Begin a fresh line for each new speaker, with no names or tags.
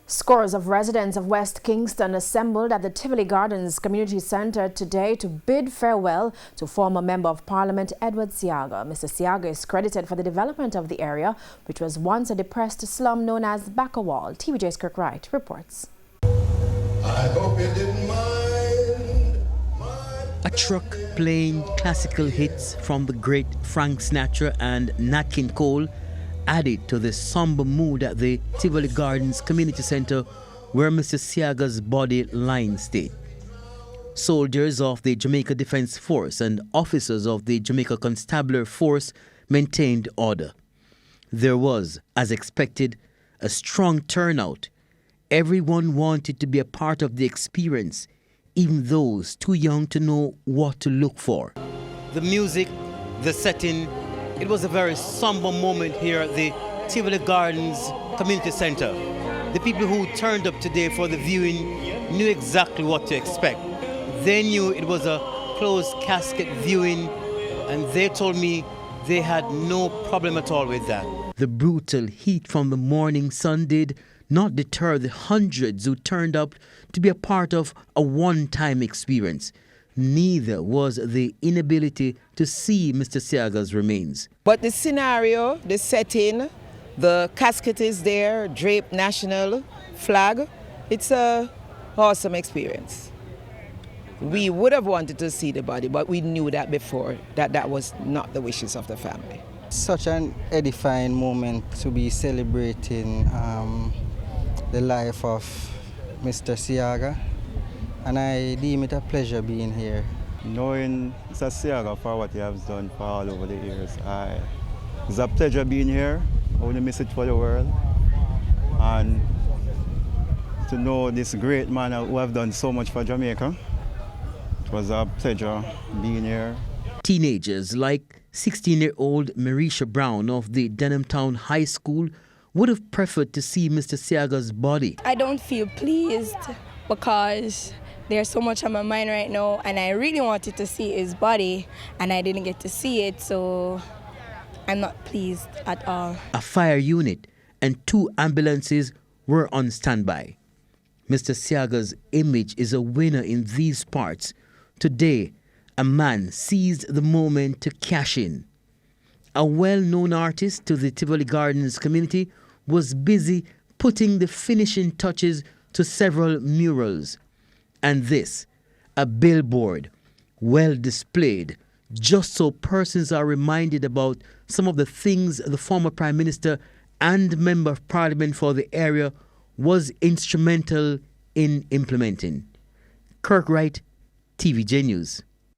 Scores of residents of West Kingston assembled at the Tivoli Gardens Community Centre today to bid farewell to former Member of Parliament Edward Seaga. Mr. Seaga is credited for the development of the area, which was once a depressed slum known as Backawall. TVJ's Kirk Wright reports.
I hope you didn't mind.
A truck playing classical hits from the great Frank Sinatra and Nat King Cole added to the somber mood at the Tivoli Gardens Community Centre where Mr. Seaga's body lying state. Soldiers of the Jamaica Defence Force and officers of the Jamaica Constabulary Force maintained order. There was, as expected, a strong turnout. Everyone wanted to be a part of the experience, even those too young to know what to look for. The music, the setting, it was a very somber moment here at the Tivoli Gardens Community Centre. The people who turned up today for the viewing knew exactly what to expect. They knew it was a closed casket viewing, and they told me they had no problem at all with that. The brutal heat from the morning sun did not deter the hundreds who turned up to be a part of a one-time experience. Neither was the inability to see Mr. Seaga's remains.
But the scenario, the setting, the casket is there, draped national flag, it's an awesome experience. We would have wanted to see the body, but we knew that before, that was not the wishes of the family.
Such an edifying moment to be celebrating the life of Mr. Seaga, and I deem it a pleasure being here.
Knowing Mr. Seaga for what he has done for all over the years, it's a pleasure being here. I want to miss it for the world. And to know this great man who have done so much for Jamaica, it was a pleasure being here.
Teenagers like 16-year-old Marisha Brown of the Denham Town High School would have preferred to see Mr. Seaga's body.
I don't feel pleased because there's so much on my mind right now, and I really wanted to see his body and I didn't get to see it, so I'm not pleased at all.
A fire unit and 2 ambulances were on standby. Mr. Seaga's image is a winner in these parts. Today, a man seized the moment to cash in. A well-known artist to the Tivoli Gardens community was busy putting the finishing touches to several murals. And this, a billboard, well displayed, just so persons are reminded about some of the things the former Prime Minister and Member of Parliament for the area was instrumental in implementing. Kirk Wright, TVJ News.